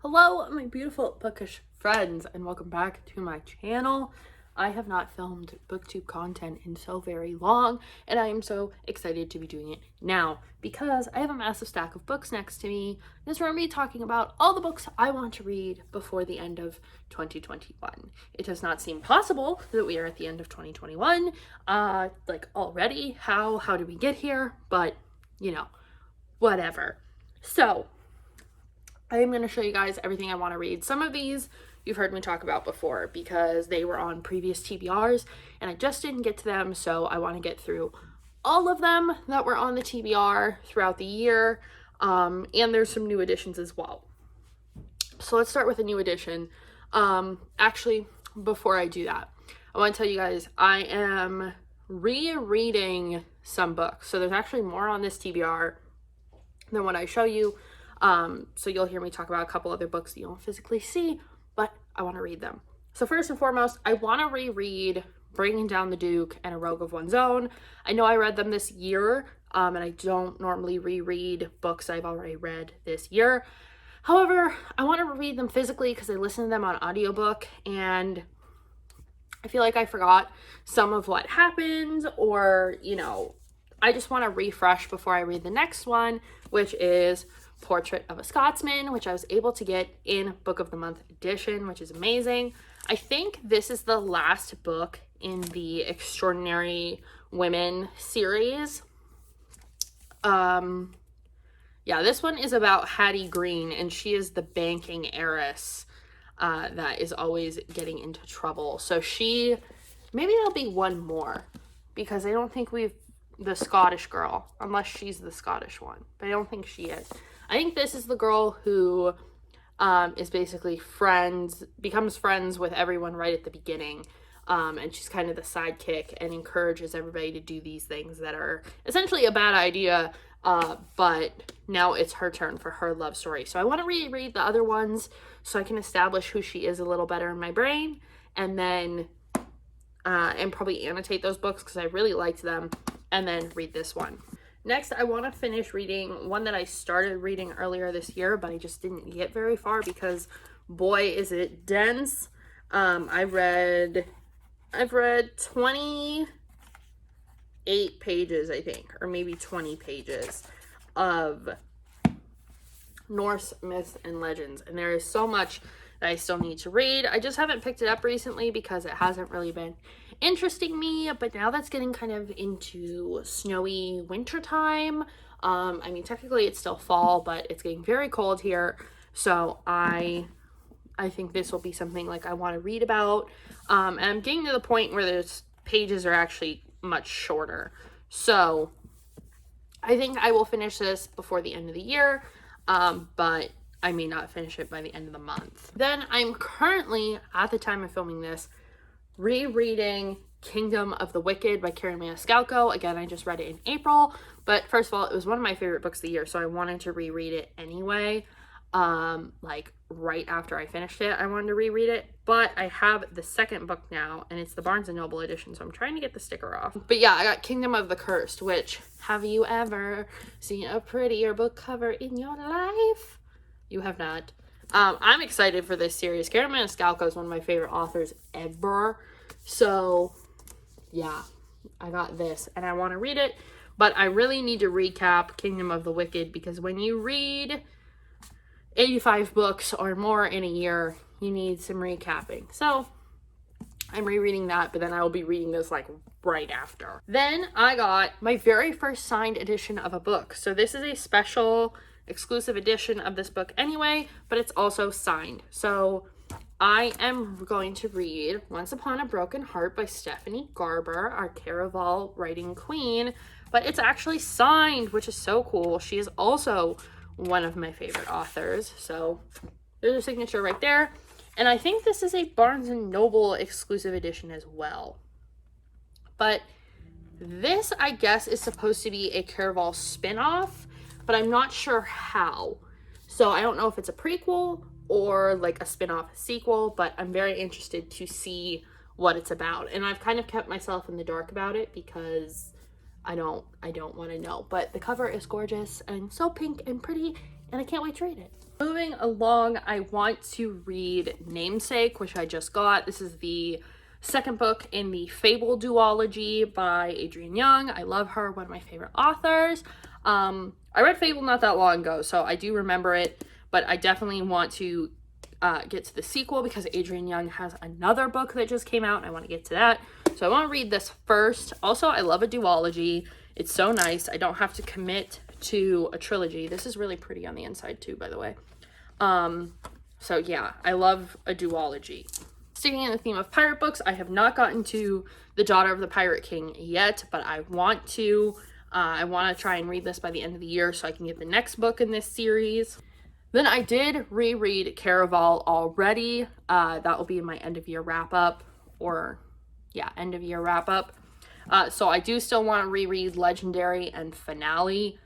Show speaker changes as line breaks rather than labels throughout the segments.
Hello, my beautiful bookish friends, and welcome back to my channel. I have not filmed booktube content in so very long, and I am so excited to be doing it now because I have a massive stack of books next to me. This is where I'm going to be talking about all the books I want to read before the end of 2021. It does not seem possible that we are at the end of 2021, like already. How did we get here? But, whatever. So, I am going to show you guys everything I want to read. Some of these you've heard me talk about before because they were on previous TBRs and I just didn't get to them, so I want to get through all of them that were on the TBR throughout the year, and there's some new additions as well. So let's start with a new addition. Actually, before I do that, I want to tell you guys I am rereading some books. So there's actually more on this TBR than what I show you. So you'll hear me talk about a couple other books that you don't physically see, but I want to read them. So first and foremost, I want to reread Bringing Down the Duke and A Rogue of One's Own. I know I read them this year, and I don't normally reread books I've already read this year. However, I want to read them physically because I listened to them on audiobook, and I feel like I forgot some of what happened, or, I just want to refresh before I read the next one, which is Portrait of a Scotsman, which I was able to get in Book of the Month edition, which is amazing. I think this is the last book in the Extraordinary Women series. This one is about Hattie Green, and she is the banking heiress that is always getting into trouble. So maybe there'll be one more, because I don't think the Scottish girl, unless she's the Scottish one, but I don't think she is. I think this is the girl who is basically becomes friends with everyone right at the beginning. And she's kind of the sidekick and encourages everybody to do these things that are essentially a bad idea. But now it's her turn for her love story. So I want to reread the other ones so I can establish who she is a little better in my brain. And then, and probably annotate those books because I really liked them. And then read this one. Next, I want to finish reading one that I started reading earlier this year, but I just didn't get very far because, boy, is it dense. I've read 28 pages, I think, or maybe 20 pages of Norse myths and legends, and there is so much that I still need to read. I just haven't picked it up recently because it hasn't really been interesting me, but now that's getting kind of into snowy winter time. Technically it's still fall, but it's getting very cold here, so I think this will be something like I want to read about, and I'm getting to the point where the pages are actually much shorter, so I think I will finish this before the end of the year, but I may not finish it by the end of the month. Then I'm currently, at the time of filming this, rereading Kingdom of the Wicked by Karen Maniscalco. Again, I just read it in April, but first of all, it was one of my favorite books of the year, so I wanted to reread it anyway. Like right after I finished it, I wanted to reread it, but I have the second book now, and it's the Barnes & Noble edition, so I'm trying to get the sticker off. But yeah, I got Kingdom of the Cursed, which, have you ever seen a prettier book cover in your life? You have not. I'm excited for this series. Karen Maniscalco is one of my favorite authors ever. So, yeah, I got this and I want to read it. But I really need to recap Kingdom of the Wicked because when you read 85 books or more in a year, you need some recapping. So, I'm rereading that, but then I will be reading this like right after. Then I got my very first signed edition of a book. So this is a special exclusive edition of this book anyway, but it's also signed. So I am going to read Once Upon a Broken Heart by Stephanie Garber, our Caraval writing queen, but it's actually signed, which is so cool. She is also one of my favorite authors. So there's a signature right there. And I think this is a Barnes & Noble exclusive edition as well. But this, I guess, is supposed to be a Caraval spin-off, but I'm not sure how. So I don't know if it's a prequel or like a spin-off sequel, but I'm very interested to see what it's about. And I've kind of kept myself in the dark about it because I don't want to know. But the cover is gorgeous and so pink and pretty, and I can't wait to read it. Moving along, I want to read Namesake, which I just got. This is the second book in the Fable duology by Adrienne Young. I love her, one of my favorite authors. I read Fable not that long ago, so I do remember it, but I definitely want to get to the sequel because Adrienne Young has another book that just came out and I want to get to that. So I want to read this first. Also, I love a duology. It's so nice. I don't have to commit to a trilogy. This is really pretty on the inside too, by the way. So yeah, I love a duology. Sticking in the theme of pirate books, I have not gotten to The Daughter of the Pirate King yet, but I want to. I want to try and read this by the end of the year so I can get the next book in this series. Then I did reread Caraval already. That will be in my end of year wrap up, or yeah, end of year wrap up. So I do still want to reread Legendary and Finale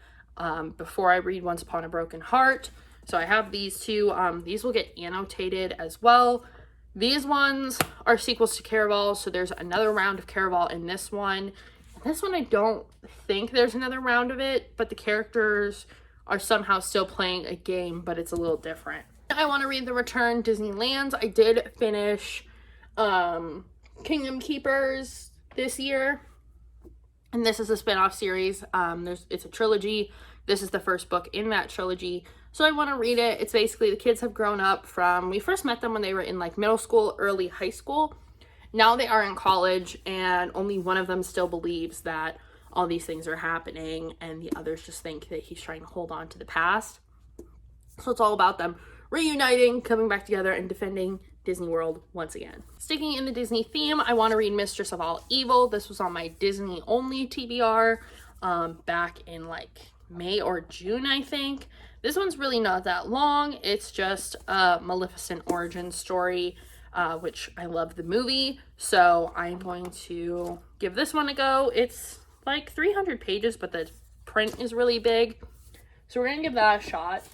before I read Once Upon a Broken Heart. So I have these two. These will get annotated as well. These ones are sequels to Caraval, so there's another round of Caraval in this one. This one I don't think there's another round of it, but the characters are somehow still playing a game, but it's a little different. I want to read The Return Disneylands. I did finish Kingdom Keepers this year, and this is a spin-off series. It's a trilogy. This is the first book in that trilogy, so I want to read it. It's basically the kids have grown up from, we first met them when they were in like middle school, early high school. Now they are in college, and only one of them still believes that all these things are happening, and the others just think that he's trying to hold on to the past. So it's all about them reuniting, coming back together, and defending Disney World once again. Sticking in the Disney theme, I want to read Mistress of All Evil. This was on my Disney only TBR back in like May or June, I think. This one's really not that long. It's just a Maleficent origin story, which I love the movie. So I'm going to give this one a go. It's like 300 pages, but the print is really big. So we're going to give that a shot.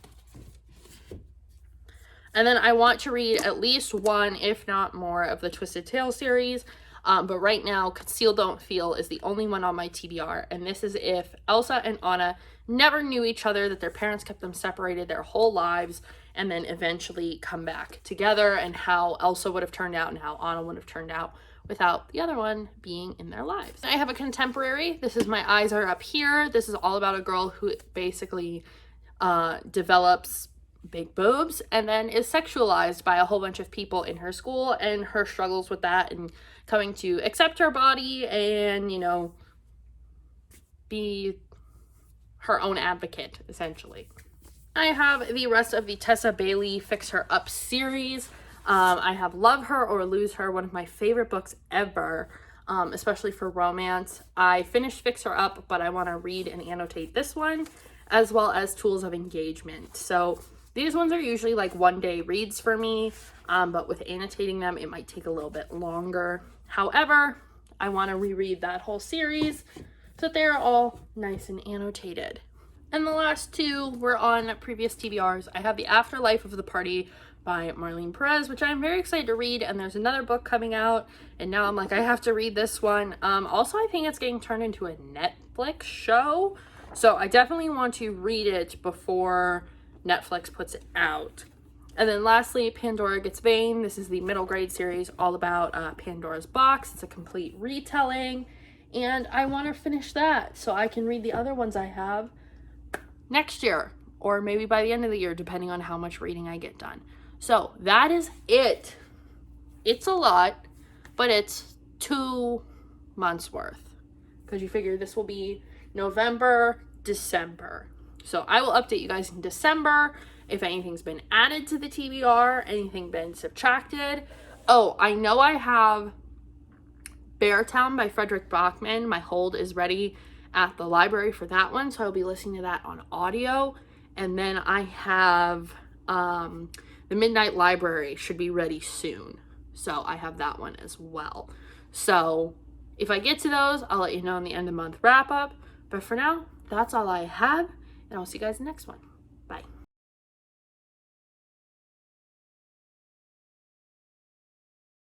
And then I want to read at least one, if not more, of the Twisted Tales series. But right now, Conceal Don't Feel is the only one on my TBR. And this is if Elsa and Anna never knew each other, that their parents kept them separated their whole lives, and then eventually come back together, and how Elsa would have turned out and how Anna would have turned out without the other one being in their lives. I have a contemporary. This is My Eyes Are Up Here. This is all about a girl who basically develops big boobs and then is sexualized by a whole bunch of people in her school, and her struggles with that and coming to accept her body and, you know, be her own advocate, essentially. I have the rest of the Tessa Bailey Fix Her Up series. I have Love Her or Lose Her, one of my favorite books ever, especially for romance. I finished Fix Her Up, but I want to read and annotate this one, as well as Tools of Engagement. So these ones are usually like one-day reads for me, but with annotating them, it might take a little bit longer. However, I want to reread that whole series so that they're all nice and annotated. And the last two were on previous TBRs. I have The Afterlife of the Party by Marlene Perez, which I'm very excited to read, and there's another book coming out, and now I'm like, I have to read this one. Also, I think it's getting turned into a Netflix show, so I definitely want to read it before Netflix puts it out. And then lastly, Pandora Gets Vain. This is the middle grade series all about Pandora's Box. It's a complete retelling, and I want to finish that so I can read the other ones I have next year, or maybe by the end of the year, depending on how much reading I get done. So that is it. It's a lot, but it's 2 months worth, because you figure this will be November, December. So I will update you guys in December if anything's been added to the TBR, anything been subtracted. Oh, I know I have Beartown by Frederick Bachman. My hold is ready at the library for that one, so I'll be listening to that on audio. And then I have The Midnight Library should be ready soon, so I have that one as well. So if I get to those, I'll let you know in the end of month wrap up. But for now, that's all I have, and I'll see you guys in the next one.